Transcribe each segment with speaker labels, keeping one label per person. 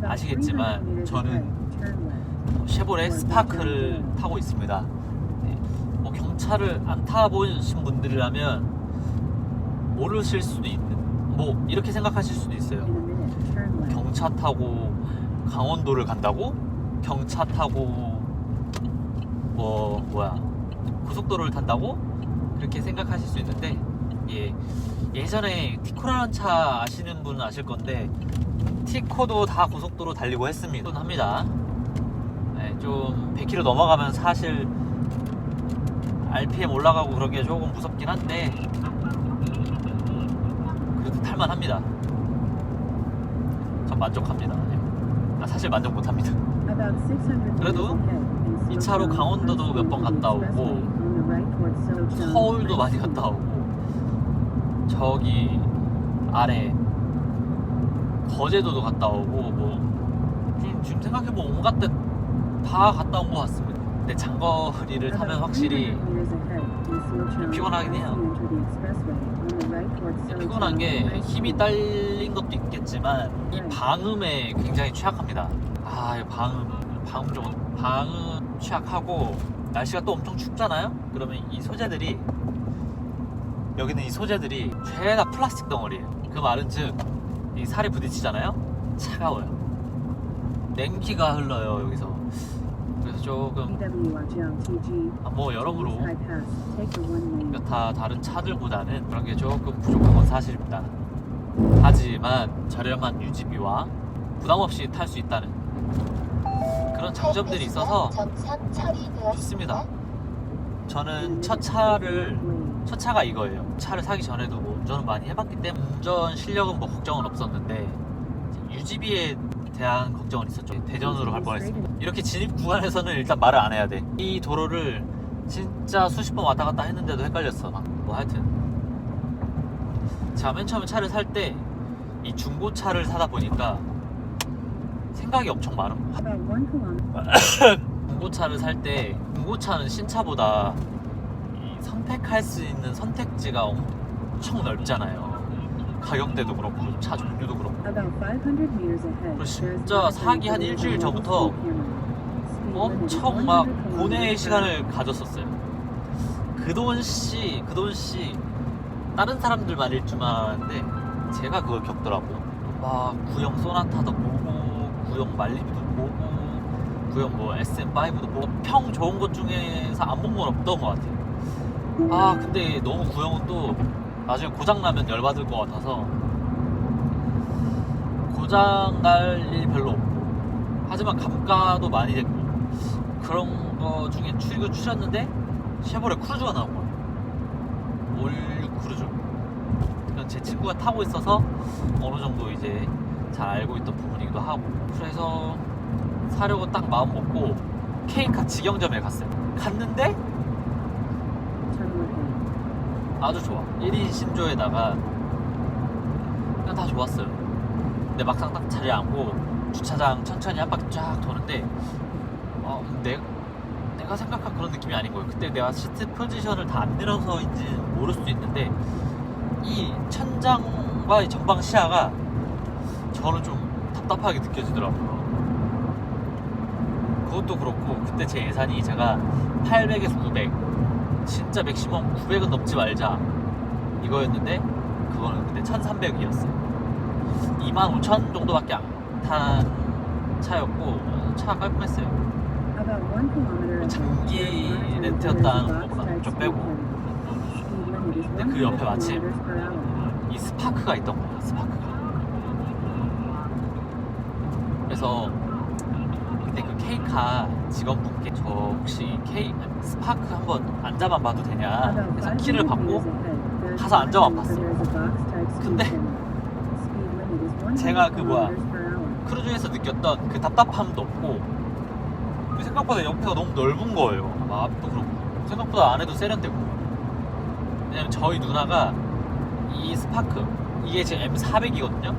Speaker 1: 아시겠지만 저는 쉐보레 스파크를 타고 있습니다. 네. 뭐 경차를 안 타보신 분들이라면 모르실 수도 있는, 뭐 이렇게 생각하실 수도 있어요. 경차 타고 강원도를 간다고? 경차 타고 고속도로를 탄다고? 그렇게 생각하실 수 있는데, 예전에 티코라는 차 아시는 분은 아실 건데, 티코도 다 고속도로 달리고 했습니다. 합니다. 좀 100km 넘어가면 사실 RPM 올라가고 그런 게 조금 무섭긴 한데 그래도 탈만합니다. 전 만족합니다. 사실 만족 못합니다. 그래도 이 차로 강원도도 몇 번 갔다 오고 서울도 많이 갔다 오고 저기 아래 거제도도 갔다 오고 뭐 지금 생각해보면 온갖 데 다 갔다 온 것 같습니다. 근데 장거리를 타면 확실히 피곤하긴 해요. 피곤한 게 힘이 딸린 것도 있겠지만 이 방음에 굉장히 취약합니다. 이 방음 취약하고 날씨가 또 엄청 춥잖아요. 그러면 이 소재들이 죄다 플라스틱 덩어리예요. 그 말은즉 이 살이 부딪히잖아요. 차가워요. 냉기가 흘러요 여기서. 그래서 조금 뭐 여러모로 다 다른 차들보다는 그런 게 조금 부족한 건 사실입니다. 하지만 저렴한 유지비와 부담 없이 탈 수 있다는 그런 장점들이 있어서 좋습니다. 저는 첫 차가 이거예요. 차를 사기 전에도 뭐 운전을 많이 해봤기 때문에 운전 실력은 뭐 걱정은 없었는데 유지비에 대한 걱정은 있었죠. 대전으로 갈 뻔했습니다. 이렇게 진입 구간에서는 일단 말을 안 해야 돼. 이 도로를 진짜 수십 번 왔다 갔다 했는데도 헷갈렸어. 뭐 하여튼 제가 맨 처음에 차를 살 때 이 중고차를 사다 보니까 생각이 엄청 많은 거야. 중고차를 살 때 중고차는 신차보다 이 선택할 수 있는 선택지가 엄청 넓잖아요. 가격대도 그렇고 차 종류도 그렇고. 그리고 진짜 사기 한 일주일 전부터 엄청 막 고뇌의 시간을 가졌었어요. 그 돈 씨 다른 사람들 말일 줄만 알았는데 제가 그걸 겪더라고요. 막 구형 소나타도 보고 구형 말리비도 보고 구형 뭐 SM5도 보고 평 좋은 것 중에서 안 본 건 없던 것 같아요. 근데 너무 구형은 또 나중에 고장나면 열받을 것 같아서 고장날 일 별로 없고, 하지만 감가도 많이 됐고 그런 거 중에 추렸는데 쉐보레 크루즈가 나온 거예요. 올류 크루즈. 제 친구가 타고 있어서 어느 정도 이제 잘 알고 있던 부분이기도 하고, 그래서 사려고 딱 마음 먹고 K카 직영점에 갔는데 아주 좋아. 1인 신조에다가 그냥 다 좋았어요. 근데 막상 딱 자리에 앉고 주차장 천천히 한 바퀴 쫙 도는데 내가 생각한 그런 느낌이 아닌 거예요. 그때 내가 시트 포지션을 다 안 내려서인지 모를 수도 있는데 이 천장과 이 전방 시야가 저는 좀 답답하게 느껴지더라고요. 그것도 그렇고 그때 제 예산이 제가 800에서 900, 진짜 맥시멈 900은 넘지 말자 이거였는데 그거는 근데 1300이었어요 25,000 정도밖에 안 탄 차였고 차가 깔끔했어요. 장기 렌트였다는 것보다 좀 빼고. 근데 그 옆에 마침 이 스파크가 있던 거예요. 스파크가. 그래서 그때 그 K카 직원분께 저 혹시 스파크 한번 앉아만 봐도 되냐 해서 키를 받고 가서 앉아만 봤어요. 근데 제가 크루즈에서 느꼈던 그 답답함도 없고 생각보다 옆에가 너무 넓은 거예요. 앞도 그렇고 생각보다 안에도 세련되고. 왜냐면 저희 누나가 이 스파크 이게 지금 M400이거든요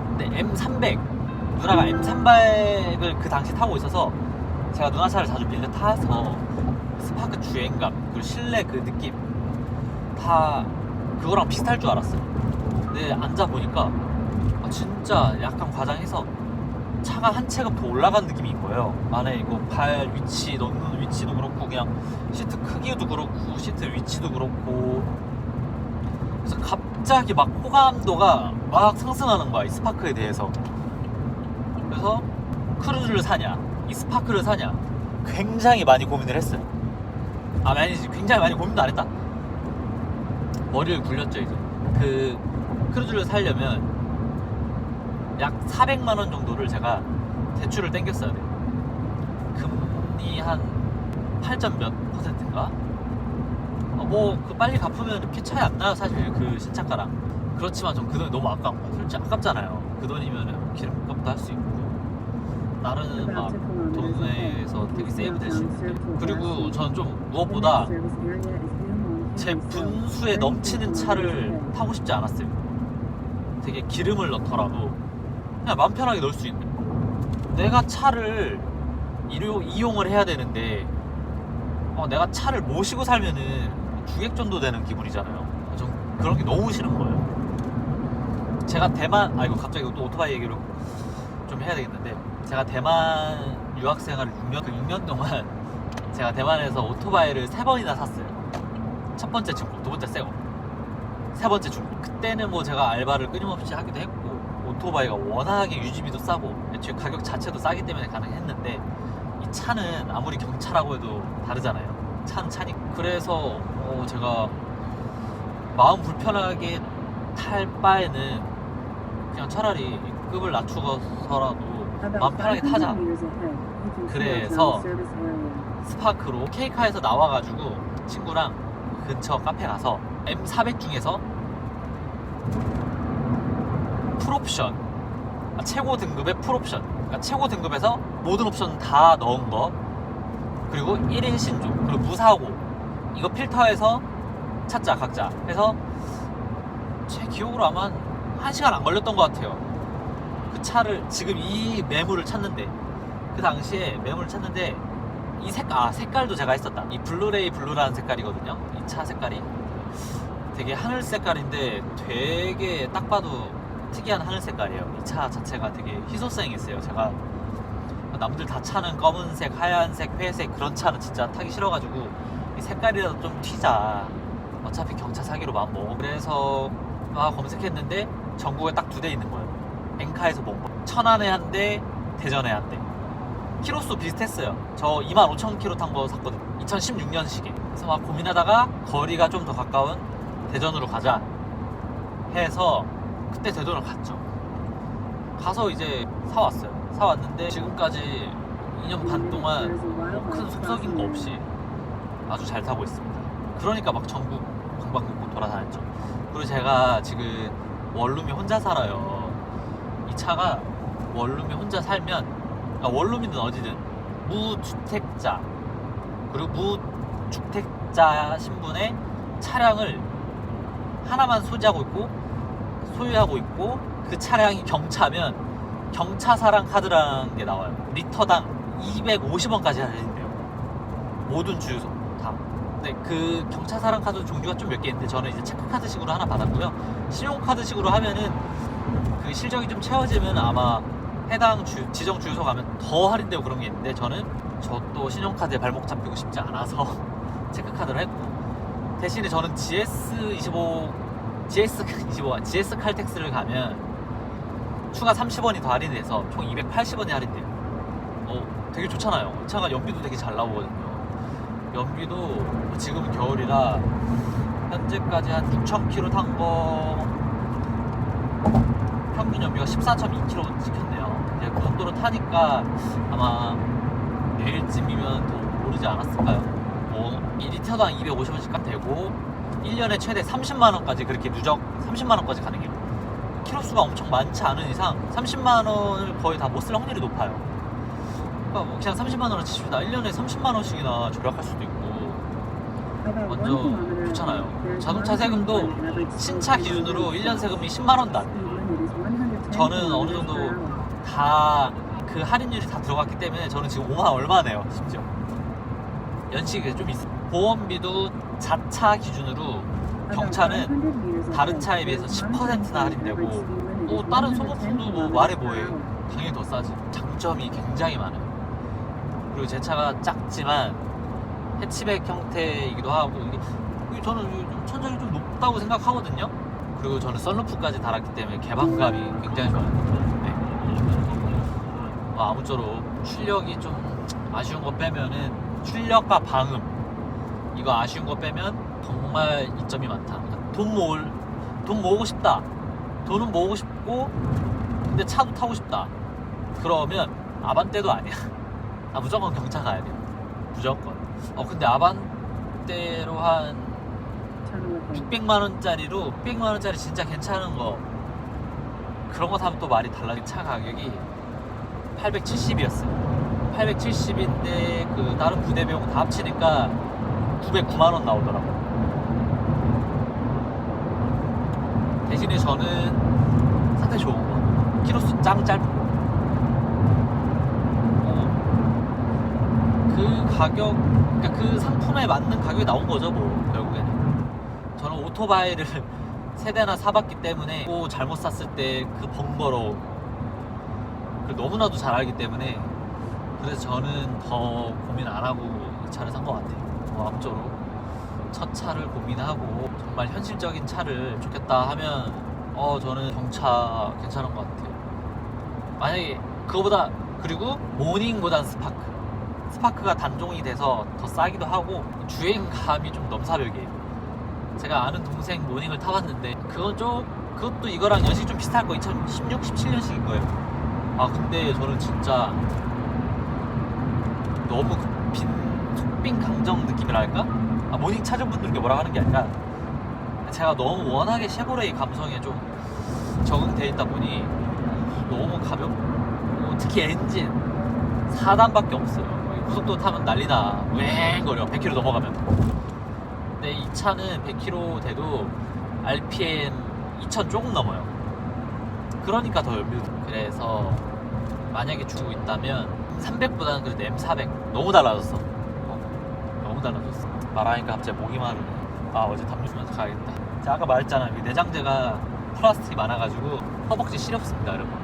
Speaker 1: 근데 M300 누나가 M300을 그 당시 타고 있어서 제가 누나 차를 자주 빌려 타서 스파크 주행감 그리고 실내 그 느낌 다 그거랑 비슷할 줄 알았어요. 근데 앉아보니까 진짜 약간 과장해서 차가 한 체급 더 올라간 느낌인 거예요. 안에 이거 발 위치 넣는 위치도 그렇고 그냥 시트 크기도 그렇고 시트 위치도 그렇고 그래서 갑자기 막 호감도가 막 상승하는 거야 이 스파크에 대해서. 그래서 크루즈를 사냐 이 스파크를 사냐 굉장히 많이 고민을 했어요. 아니지 굉장히 많이 고민도 안 했다. 머리를 굴렸죠. 이제 그 크루즈를 사려면 약 400만원 정도를 제가 대출을 땡겼어야 돼요. 금리 한 8점 몇 %인가? 그 빨리 갚으면 이렇게 차이 안 나요 사실 그 신차가랑. 그렇지만 전 그 돈이 너무 아까운 거야. 솔직히 아깝잖아요. 그 돈이면 기름값도 할 수 있고 나르는 막 돈에서 되게 세이브 될 수 있는데. 그리고 저는 좀 무엇보다 제 분수에 넘치는 차를 타고 싶지 않았어요. 되게 기름을 넣더라도 그냥 마음 편하게 넣을 수 있는. 내가 차를 이용을 해야 되는데 내가 차를 모시고 살면은 주객전도 되는 기분이잖아요. 전 그런 게 너무 싫은 거예요. 제가 대만 이거 갑자기 또 오토바이 얘기로 좀 해야 되겠는데, 제가 대만 유학생활을 6년 동안 제가 대만에서 오토바이를 3번이나 샀어요. 첫 번째 중고, 두 번째 새거, 세 번째 중고. 그때는 뭐 제가 알바를 끊임없이 하기도 했고 오토바이가 워낙에 유지비도 싸고 애초에 가격 자체도 싸기 때문에 가능했는데, 이 차는 아무리 경차라고 해도 다르잖아요. 차는 차니까. 그래서 제가 마음 불편하게 탈 바에는 그냥 차라리 급을 낮추어서라도 마음 편하게 타자. 그래서 스파크로 K카에서 나와가지고 친구랑 근처 카페 가서 M400 중에서 풀옵션, 최고 등급의 풀옵션, 그러니까 최고 등급에서 모든 옵션 다 넣은 거, 그리고 1인 신조, 그리고 무사고, 이거 필터해서 찾자 각자 해서 제 기억으로 아마 한 1시간 안 걸렸던 것 같아요. 그 차를 지금 이 매물을 찾는데, 그 당시에 매물을 찾는데 이 색깔도 제가 했었다. 이 블루레이 블루라는 색깔이거든요. 이 차 색깔이 되게 하늘 색깔인데 되게 딱 봐도 특이한 하늘 색깔이에요. 이 차 자체가 되게 희소성있어요. 제가 남들 다 차는 검은색, 하얀색, 회색 그런 차는 진짜 타기 싫어가지고 이 색깔이라도 좀 튀자. 어차피 경차 사기로 마음먹어. 그래서 검색했는데 전국에 딱 2대 있는 거예요. 엔카에서 본 거. 천안에 한 대, 대전에 한 대. 키로수 비슷했어요. 저 25,000km 탄 거 샀거든요. 2016년식에. 그래서 막 고민하다가 거리가 좀 더 가까운 대전으로 가자 해서 그때 대전을 갔죠. 가서 이제 사왔어요. 사왔는데 지금까지 2년 반 동안 큰 속썩인 거 없이 아주 잘 타고 있습니다. 그러니까 막 전국 방방곡곡 돌아다녔죠. 그리고 제가 지금 원룸에 혼자 살아요. 이 차가 원룸에 혼자 살면, 원룸이든 어디든 무주택자 그리고 무주택자 신분의 차량을 하나만 소유하고 있고 그 차량이 경차면 경차사랑 카드라는 게 나와요. 리터당 250원까지 할인돼요. 모든 주유소 다. 근데 그 경차사랑 카드 종류가 좀 몇 개 있는데 저는 이제 체크카드식으로 하나 받았고요. 신용카드식으로 하면은 그 실적이 좀 채워지면 아마 해당 지정 주유소 가면 더 할인되고 그런 게 있는데, 저는 저 또 신용카드에 발목 잡히고 싶지 않아서 체크카드를 했고, 대신에 저는 GS 칼텍스를 가면 추가 30원이 더 할인돼서 총 280원이 할인돼요. 되게 좋잖아요. 차가 연비도 되게 잘 나오거든요. 연비도 지금은 겨울이라 현재까지 한 6,000km 탄 거 평균 연비가 14.2km 찍혔네요. 이제 그 정도로 타니까 아마 내일쯤이면 더 오르지 않았을까요? 1리터당 250원씩 되고 1년에 최대 30만원까지 그렇게 누적 30만원까지 가능해요. 키로수가 엄청 많지 않은 이상 30만원을 거의 다 못 쓸 확률이 높아요. 그러니까 뭐 그냥 30만원을 치십니다. 1년에 30만원씩이나 절약할 수도 있고 완전 좋잖아요. 자동차 세금도 신차 기준으로 1년 세금이 10만원도 안 돼요. 저는 어느 정도 다 그 할인율이 다 들어갔기 때문에 저는 지금 5만 얼마 내요. 심지어 연식이 좀 있어요. 보험비도 자차 기준으로 경차는 다른 차에 비해서 10%나 할인되고 다른 소모품도 뭐 말해 뭐해. 당연히 더 싸지. 장점이 굉장히 많아요. 그리고 제 차가 작지만 해치백 형태이기도 하고 이게 저는 좀 천장이 좀 높다고 생각하거든요. 그리고 저는 썬루프까지 달았기 때문에 개방감이 굉장히 좋아요. 네. 아무쪼록 출력이 좀 아쉬운 거 빼면은 출력과 방음 이거 아쉬운 거 빼면 정말 이점이 많다. 돈 모으고 싶다. 돈은 모으고 싶고 근데 차도 타고 싶다. 그러면 아반떼도 아니야. 무조건 경차 가야 돼요. 무조건. 근데 아반떼로 한 600만 원짜리로 600만 원짜리 진짜 괜찮은 거 그런 거 타면 또 말이 달라요. 차 가격이 870이었어요. 870인데 그 다른 부대 비용 다 합치니까 909만 원 나오더라고요. 대신에 저는 상당히 좋은 거 키로수 짱 짧은 거 그 가격 그러니까 그 상품에 맞는 가격이 나온 거죠 뭐 결국에는. 저는 오토바이를 3대나 사봤기 때문에 또 잘못 샀을 때 그 번거로움 너무나도 잘 알기 때문에 그래서 저는 더 고민 안 하고 이 차를 산 것 같아요. 아무쪼록 첫 차를 고민하고 정말 현실적인 차를 좋겠다 하면 저는 경차 괜찮은 것 같아요. 만약에 그거보다 그리고 모닝보단 스파크가 단종이 돼서 더 싸기도 하고 주행감이 좀 넘사벽이에요. 제가 아는 동생 모닝을 타봤는데 그것도 이거랑 연식이 좀 비슷할 거 2016, 17년식인 거예요. 근데 저는 진짜 너무 속빈 강정 느낌이랄까? 모닝 차주분들께 뭐라 하는 게 아니라 제가 너무 워낙에 쉐보레이 감성에 좀 적응돼 있다 보니 너무 가볍고 특히 엔진 4단밖에 없어요. 고속도로 타면 난리나 웽거려 100km 넘어가면. 근데 이 차는 100km 돼도 RPM 2000 조금 넘어요. 그러니까 더 연비도. 그래서 만약에 주고 있다면 300보다는 그래도 M400 너무 달라졌어. 너무 달라졌어. 말하니까 갑자기 목이 마르네. 어제 담요수면서 가야겠다. 제가 아까 말했잖아. 내장재가 플라스틱이 많아가지고 허벅지 시렵습니다 여러분.